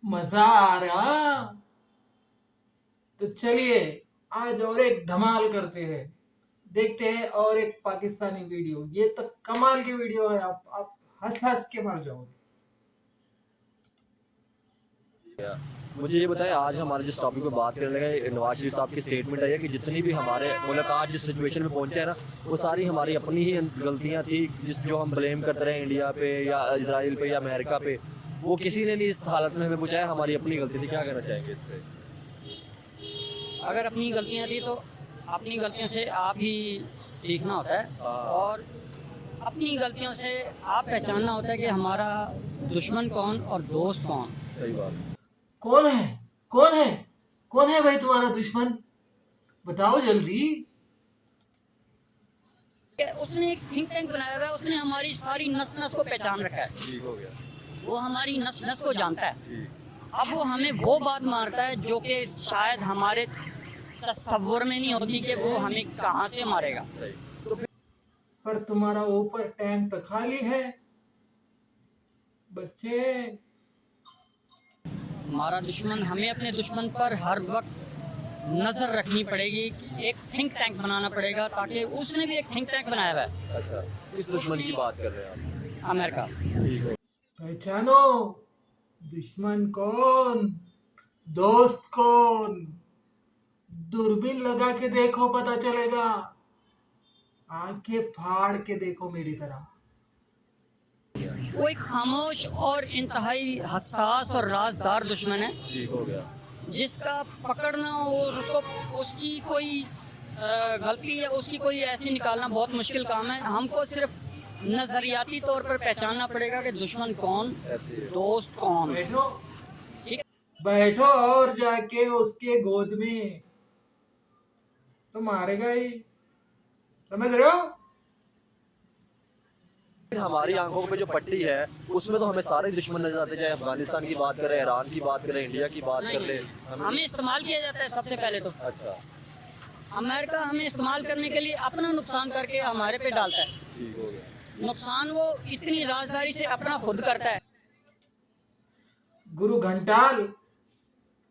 मजा आ रहा। तो चलिए आज और एक धमाल करते हैं। देखते हैं और एक पाकिस्तानी वीडियो। ये तो कमाल की वीडियो है। आप हंस हंस के मर जाओगे। मुझे ये बताएं, आज हमारे जिस टॉपिक पे बात करने लगे, नवाज शरीफ साहब की स्टेटमेंट आई है कि जितनी भी हमारे मुल्क आज जिस सिचुएशन में पहुंचे हैं ना, वो सारी हमारी अपनी ही गलतियां थी, जिस जो हम ब्लेम करते रहे इंडिया पे या इजराइल पे या अमेरिका पे। वो किसी ने नहीं इस हालत में हमें पहुंचाया, हमारी अपनी गलती थी। क्या कहना चाहेंगे इस पे? अगर अपनी गलतियां थी तो अपनी गलतियों से आप ही सीखना होता है और अपनी गलतियों से आप पहचानना होता है कि हमारा दुश्मन कौन और दोस्त कौन। सही बात। कौन है? कौन है? कौन है भाई तुम्हारा दुश्मन? बताओ जल्दी। उसने एक थिंक टैंक बनाया हुआ है, उसने हमारी सारी नस नस को पहचान रखा है। ठीक हो गया। वो हमारी नस नस को जानता है। ठीक। अब वो हमें वो बात मारता है जो कि शायद हमारे तस्वुर में नहीं होती कि वो हमें कहाँ से मारेगा। सही। तो फिर पर तुम्हारा ऊपर टैंक तो खाली है बच्चे। हमारा दुश्मन, हमें अपने दुश्मन पर हर वक्त नजर रखनी पड़ेगी। एक थिंक टैंक बनाना पड़ेगा, ताकि उसने भी एक थिंक टैंक बनाया हुआ है। अच्छा, किस दुश्मन की बात कर रहे हैं आप? अमेरिका। ठीक हो। पहचानो दुश्मन कौन, दोस्त कौन। दूरबीन लगा के देखो, पता चलेगा। आंखें फाड़ के देखो मेरी तरह। वो एक खामोश और इंतहाई हसास और राजदार दुश्मन है, ठीक हो गया। जिसका पकड़ना और उसको उसकी कोई गलती या उसकी कोई ऐसी निकालना बहुत मुश्किल काम है। हमको सिर्फ नजरियाती तौर पर पहचानना पड़ेगा कि दुश्मन कौन, दोस्त कौन। बैठो, ठीक है। बैठो और जाके उसके गोद में। तो मारेगा ही, समझ रहे हो? हमारी आंखों पे जो पट्टी है उसमें तो हमें सारे दुश्मन नजर आते, चाहे अफगानिस्तान की बात करें, ईरान की बात करें, इंडिया की बात कर ले। हमें इस्तेमाल किया जाता है सबसे पहले तो। अच्छा। अमेरिका हमें इस्तेमाल करने के लिए अपना नुकसान करके हमारे पे डालता है। ठीक हो गया। नुकसान वो इतनी राजदारी से अपना खुद करता है। गुरु घंटाल,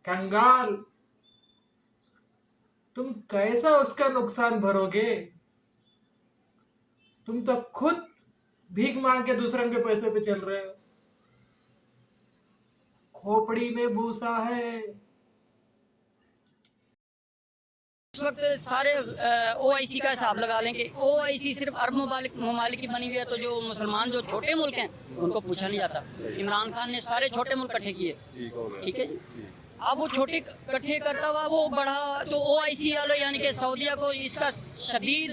कंगाल, तुम कैसा उसका नुकसान भरोगे? तुम तो खुद भीख मांग के दूसरों के पैसे पे चल रहे हो। खोपड़ी में भूसा है। इस वक्त सारे OIC का हिसाब लगा लें कि OIC सिर्फ अरब ममालिक की बनी हुई है, तो जो मुसलमान जो छोटे मुल्क हैं उनको पूछा नहीं जाता। इमरान खान ने सारे छोटे मुल्क इकट्ठे किए। ठीक है जी। अब वो छोटे इकट्ठे करता हुआ वो बड़ा, तो OIC वालों यानी कि सऊदीया को इसका शदीद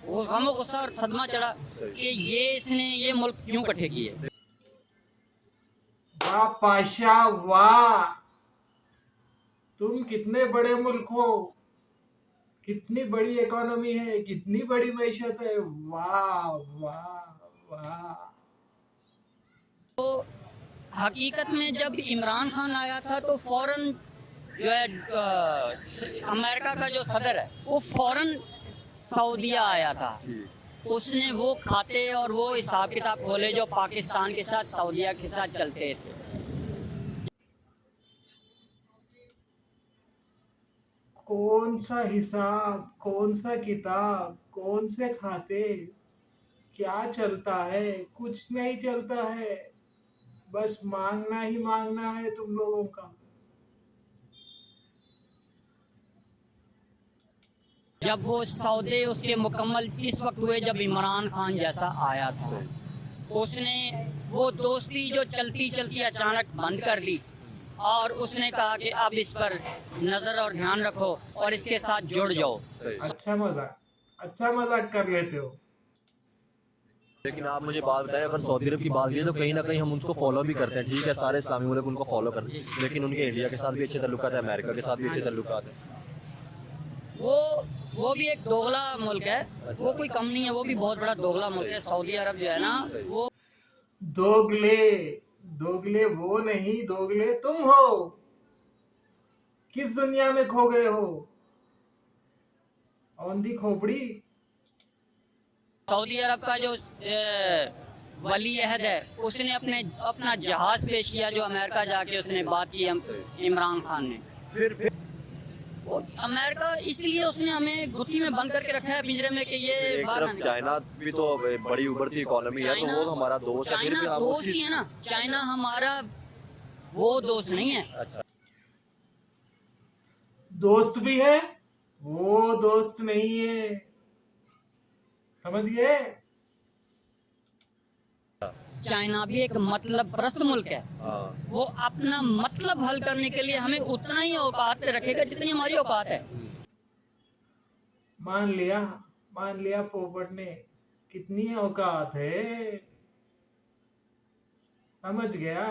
गम गुस्सा और सदमा चढ़ा कि ये मुल्क क्यों इकट्ठे किए। वाह पाशा वाह, तुम कितने बड़े मुल्क हो, कितनी बड़ी इकोनॉमी है, कितनी बड़ी मैशत है। वाह वाह वाह। तो हकीकत में जब इमरान खान आया था तो फौरन जो है अमेरिका का जो सदर है वो फौरन सऊदीया आया था। उसने वो खाते और वो हिसाब किताब खोले जो पाकिस्तान के साथ सऊदीया के साथ चलते थे। कौन सा हिसाब, कौन सा किताब, कौन से खाते, क्या चलता है? कुछ नहीं चलता है। बस मांगना ही मांगना है तुम लोगों का। जब वो सौदे उसके मुकम्मल इस वक्त हुए जब इमरान खान जैसा आया था, उसने वो दोस्ती जो चलती चलती अचानक बंद कर दी और उसने कहा कि अब इस पर नज़र और ध्यान रखो और इसके साथ जुड़ जाओ। अच्छा मजाक कर लेते हो। लेकिन आप मुझे बात बताएं, अगर सऊदी अरब की बात करें तो कहीं ना कहीं हम उनको फॉलो भी करते हैं। ठीक है, सारे इस्लामी मुल्क उनको फॉलो करते हैं, लेकिन उनके इंडिया के साथ भी अच्छे ताल्लुकात है, अमेरिका के साथ भी अच्छे ताल्लुकात है। वो भी एक दोगला मुल्क है। वो कोई कम नहीं है, वो भी बहुत बड़ा दोगला मुल्क है। सऊदी अरब जो है ना, वो दोगले, दोगले वो नहीं, दोगले तुम हो। किस दुनिया में खो गए हो? औंधी खोपड़ी। सऊदी अरब का जो वली अहद है, उसने अपना जहाज पेश किया जो अमेरिका जाके उसने बात की इमरान खान ने। फिर वो अमेरिका इसलिए उसने हमें गुत्थी में बंद करके रखा है पिंजरे में कि ये एक बाहर तरफ ना चाइना भी तो बड़ी उभरती इकोनॉमी है, तो वो तो हमारा दोस्त है, फिर चाइना भी हम दोस्त ही उसकी है ना, चाइना हमारा वो दोस्त नहीं है। अच्छा दोस्त भी है, वो दोस्त नहीं है, समझ गए? चाइना भी एक मतलब परस्त मुल्क है, हाँ वो अपना मतलब हल करने के लिए हमें उतना ही औकात पे रखेगा जितनी हमारी औकात है। मान लिया, मान लिया पोपट ने, कितनी औकात है, समझ गया?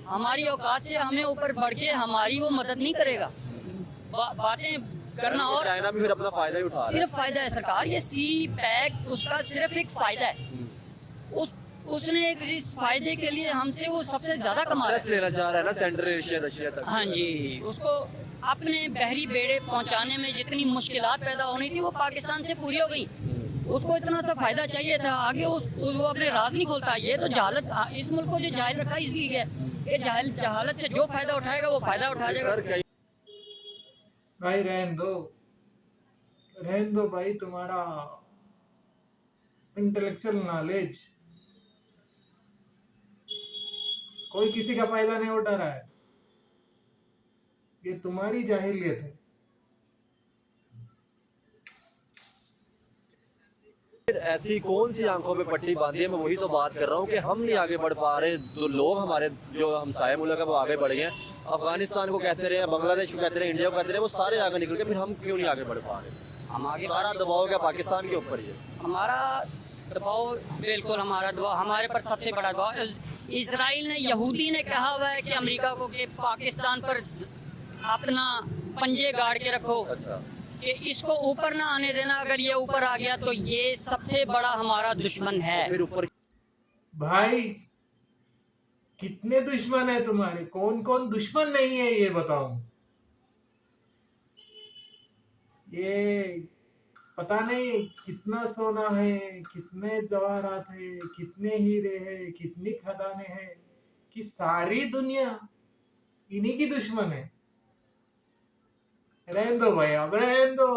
हमारी औकात से हमें ऊपर बढ़ के हमारी वो मदद नहीं करेगा। बातें करना और चाइना भी फिर अपना फायदा ही उठा रहा है। सिर्फ फायदा है सरकार, ये सी पैक उसका सिर्फ एक फायदा है। उस उसने एक इस फायदे के लिए हमसे वो सबसे ज्यादा कमा रहा स्ट्रेस है। लेना चाह रहा है ना सेंट्रल एशिया रशिया तक। हाँ जी, उसको अपने बहरी बेड़े पहुंचाने में जितनी मुश्किलात पैदा होनी थी वो पाकिस्तान से पूरी हो गई। उसको इतना सा फायदा चाहिए था, आगे वो अपने राज नहीं खोलता। ये तो जहालत, इस मुल्क को जो जाहिल रखा इसलिए है कि जहालत से जो फायदा उठाएगा वो फायदा उठा जाएगा। सर कई भाई रहन दो भाई, तुम्हारा इंटेलेक्चुअल नॉलेज कोई किसी का फायदा नहीं उठा रहा है, ये तुम्हारी जाहिलियत है। फिर ऐसी कौन सी आंखों पे पट्टी बांधी है, मैं वही तो बात कर रहा हूँ कि हम नहीं आगे बढ़ पा रहे, तो लोग हमारे जो हमसाय मुल्क है वो आगे बढ़ गए हैं। अफगानिस्तान को कहते रहे, बांग्लादेश को कहते रहे, इंडिया को कहते रहे, वो सारे आगे निकल गए, फिर हम क्यों नहीं आगे बढ़ पा रहे? हम आगे सारा दबाव क्या पाकिस्तान के ऊपर ही है? हमारा दबाव, बिल्कुल हमारा दबाव, हमारे पर सबसे बड़ा दबाव इसराइल ने, यहूदी ने कहा हुआ है कि अमेरिका को कि पाकिस्तान पर अपना पंजे गाड़ के रखो, अच्छा कि इसको ऊपर ना आने देना। अगर ये ऊपर आ गया तो ये सबसे बड़ा हमारा दुश्मन है। फिर ऊपर भाई कितने दुश्मन है तुम्हारे, कौन कौन दुश्मन नहीं है ये बताओ। ये पता नहीं कितना सोना है, कितने जवाहरात है, कितने हीरे हैं, कितनी खदानें हैं, कि सारी दुनिया इन्हीं की दुश्मन है। रहने दो भाई, अब रहने दो।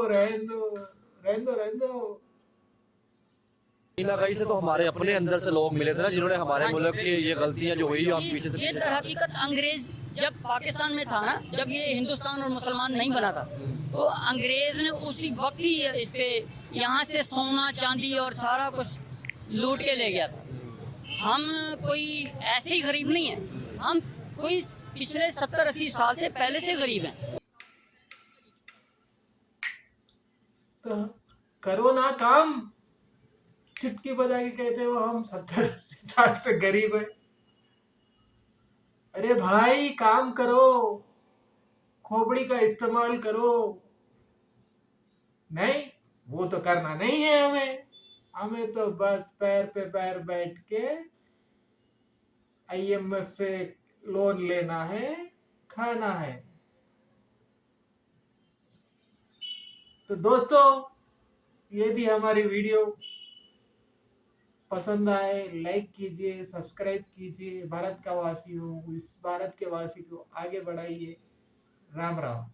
कहीं ना कहीं से तो हमारे अपने अंदर से लोग मिले थे ना, जिन्होंने हमारे मुल्क की ये गलतियां जो हुई हम पीछे से ये पीछे दर हकीकत अंग्रेज जब पाकिस्तान में था ना, जब ये हिंदुस्तान और मुसलमान नहीं बना था, तो अंग्रेज ने उसी वक्त ही इस पे यहाँ से सोना चांदी और सारा कुछ लूट के ले गया था। हम कोई ऐसे ही गरीब नहीं है, हम कोई पिछले 70-80 साल से पहले से गरीब हैं। तो करो ना काम, चुटकी बजा के कहते हो हम 70-80 साल से गरीब है। अरे भाई काम करो, खोपड़ी का इस्तेमाल करो। नहीं, वो तो करना नहीं है हमें। हमें तो बस पैर पे पैर बैठ के IMF से लोन लेना है, खाना है। तो दोस्तों, ये थी हमारी वीडियो। पसंद आए लाइक कीजिए, सब्सक्राइब कीजिए। भारत का वासी हो, इस भारत के वासी को आगे बढ़ाइए। राम राम।